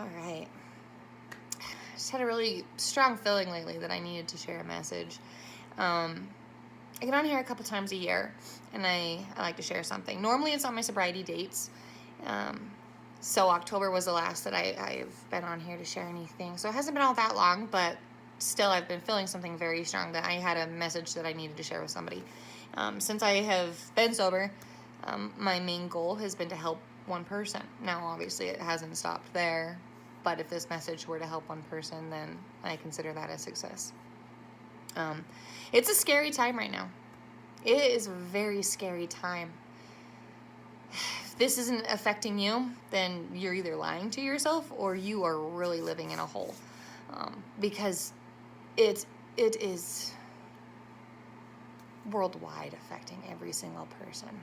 All right. I just had a really strong feeling lately that I needed to share a message. I get on here a couple times a year, and I like to share something. Normally it's on my sobriety dates. So October was the last that I've been on here to share anything. So it hasn't been all that long, but still I've been feeling something very strong that I had a message that I needed to share with somebody. Since I have been sober, my main goal has been to help one person. Now, obviously, it hasn't stopped there, but if this message were to help one person, then I consider that a success. It's a scary time right now. It is a very scary time. If this isn't affecting you, then you're either lying to yourself or you are really living in a hole. Because it is worldwide affecting every single person.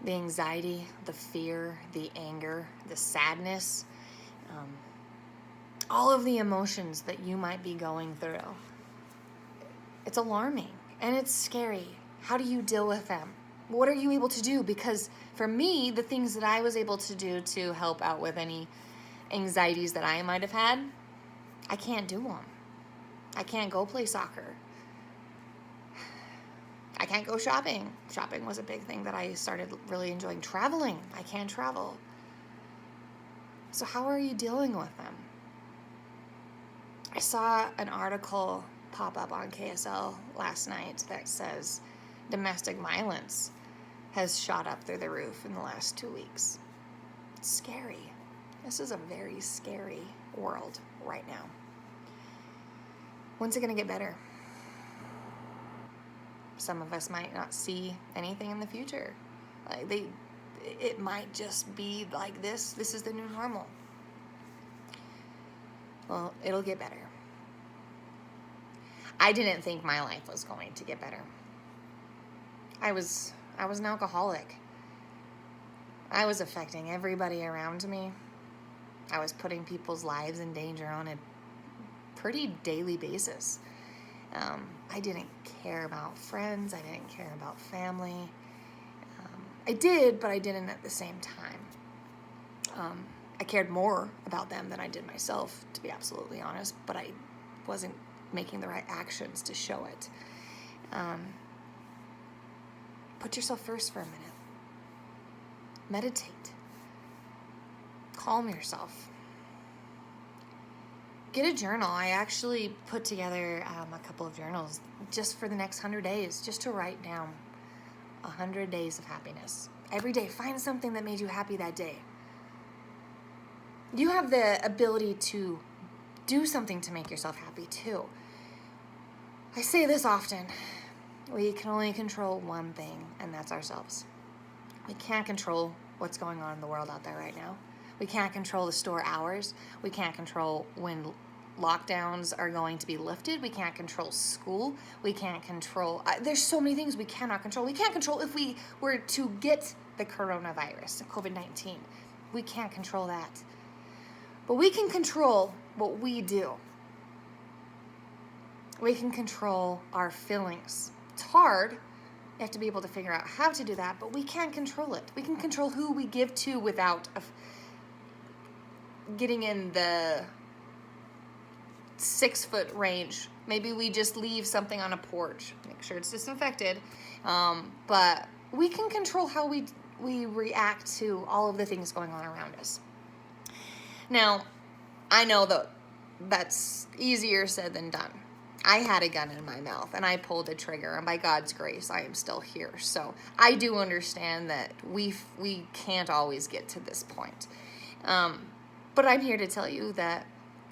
The anxiety, the fear, the anger, the sadness, all of the emotions that you might be going through. It's alarming and it's scary. How do you deal with them? What are you able to do? Because for me, the things that I was able to do to help out with any anxieties that I might have had, I can't do them. I can't go play soccer. I can't go shopping. Shopping was a big thing that I started really enjoying. Traveling. I can't travel. So how are you dealing with them? I saw an article pop up on KSL last night that says domestic violence has shot up through the roof in the last 2 weeks. It's scary. This is a very scary world right now. When's it going to get better? Some of us might not see anything in the future. It might just be like this. This is the new normal. Well, it'll get better. I didn't think my life was going to get better. I was an alcoholic. I was affecting everybody around me. I was putting people's lives in danger on a pretty daily basis. I didn't care about friends. I didn't care about family. I did, but I didn't at the same time. I cared more about them than I did myself, to be absolutely honest, but I wasn't making the right actions to show it. Put yourself first for a minute. Meditate. Calm yourself. Get a journal. I actually put together a couple of journals just for the next 100 days, just to write down 100 days of happiness. Every day, find something that made you happy that day. You have the ability to do something to make yourself happy too. I say this often. We can only control one thing, and that's ourselves. We can't control what's going on in the world out there right now. We can't control the store hours. We can't control when lockdowns are going to be lifted. We can't control school. We can't control... there's so many things we cannot control. We can't control if we were to get the coronavirus, COVID-19. We can't control that. But we can control what we do. We can control our feelings. It's hard. You have to be able to figure out how to do that, but we can control it. We can control who we give to without getting in the 6-foot range. Maybe we just leave something on a porch. Make sure it's disinfected. But we can control how we react to all of the things going on around us. Now, I know that that's easier said than done. I had a gun in my mouth and I pulled the trigger, and by God's grace, I am still here. So I do understand that we can't always get to this point. But I'm here to tell you that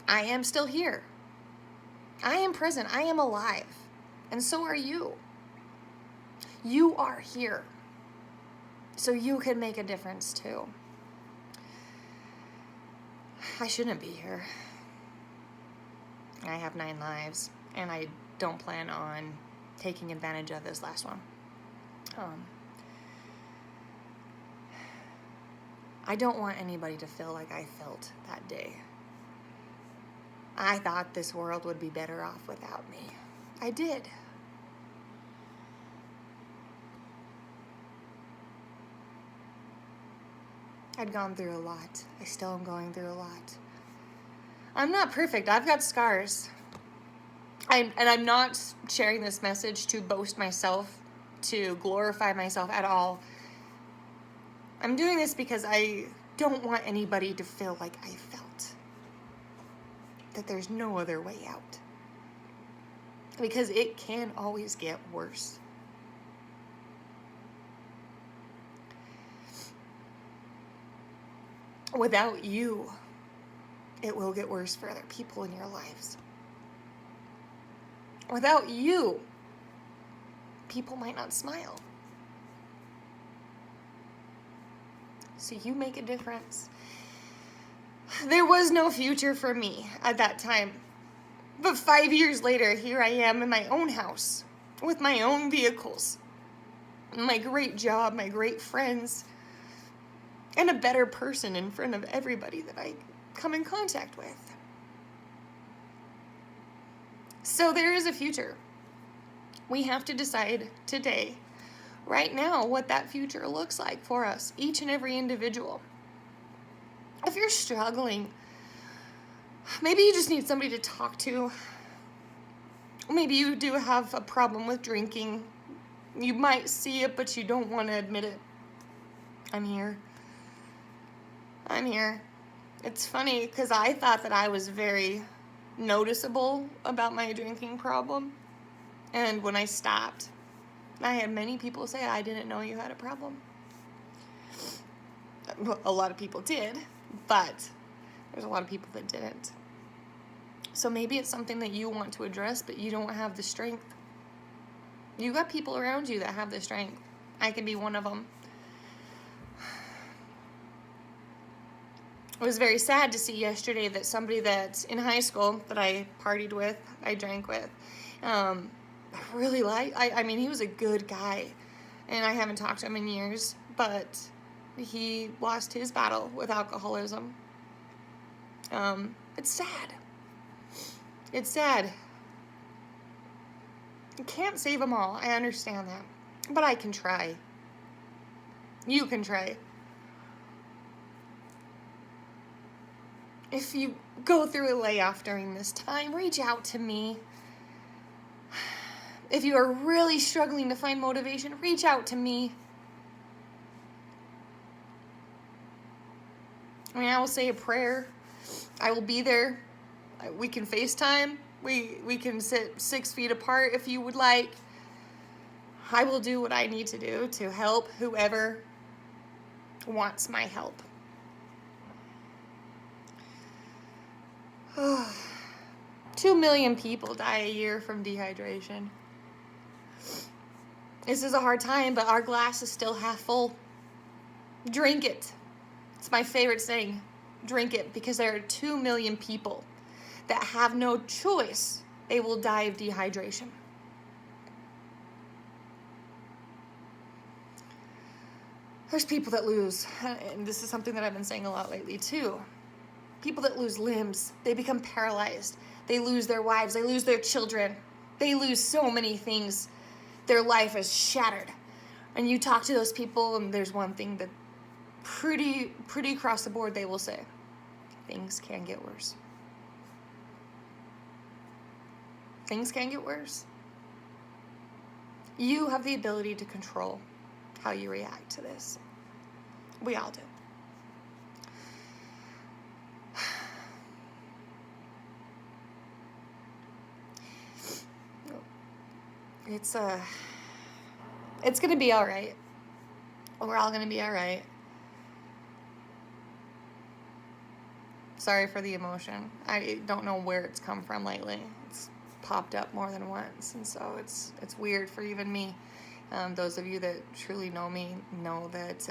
I am still here. I am present. I am alive. And so are you. You are here. So you can make a difference too. I shouldn't be here. I have 9 lives, and I don't plan on taking advantage of this last one. I don't want anybody to feel like I felt that day. I thought this world would be better off without me. I did. I'd gone through a lot. I still am going through a lot. I'm not perfect. I've got scars. I'm not sharing this message to boast myself, to glorify myself at all. I'm doing this because I don't want anybody to feel like I felt. That there's no other way out. Because it can always get worse. Without you, it will get worse for other people in your lives. Without you, people might not smile. So you make a difference. There was no future for me at that time. But 5 years later, here I am in my own house, with my own vehicles, my great job, my great friends, and a better person in front of everybody that I come in contact with. So there is a future. We have to decide today, right now, what that future looks like for us, each and every individual. If you're struggling, maybe you just need somebody to talk to. Maybe you do have a problem with drinking. You might see it, but you don't want to admit it. I'm here. I'm here. It's funny because I thought that I was very noticeable about my drinking problem. And when I stopped, I had many people say, I didn't know you had a problem. A lot of people did, but there's a lot of people that didn't. So maybe it's something that you want to address, but you don't have the strength. You got people around you that have the strength. I can be one of them. It was very sad to see yesterday that somebody that's in high school that I partied with, I drank with, really I mean, he was a good guy, and I haven't talked to him in years, but he lost his battle with alcoholism. It's sad. It's sad. I can't save them all. I understand that. But I can try. You can try. If you go through a layoff during this time, reach out to me. If you are really struggling to find motivation, reach out to me. I mean, I will say a prayer. I will be there. We can FaceTime. We can sit 6 feet apart if you would like. I will do what I need to do to help whoever wants my help. 2 million people die a year from dehydration. This is a hard time, but our glass is still half full. Drink it. It's my favorite saying. Drink it, because there are 2 million people that have no choice. They will die of dehydration. There's people that lose, and this is something that I've been saying a lot lately too. People that lose limbs, they become paralyzed. They lose their wives, they lose their children. They lose so many things. Their life is shattered. And you talk to those people, and there's one thing that pretty across the board they will say. Things can get worse. Things can get worse. You have the ability to control how you react to this. We all do. It's gonna be all right. We're all gonna be all right. Sorry for the emotion. I don't know where it's come from lately. It's popped up more than once, and so it's weird for even me. Those of you that truly know me know that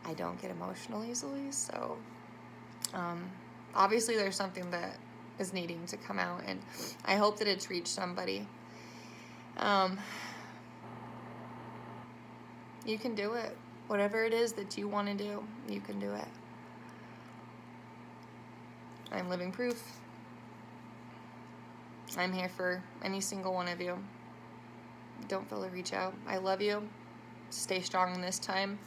I don't get emotional easily. So obviously there's something that is needing to come out, and I hope that it's reached somebody. You can do it. Whatever it is that you want to do, you can do it. I'm living proof. I'm here for any single one of you. Don't feel to reach out. I love you. Stay strong in this time.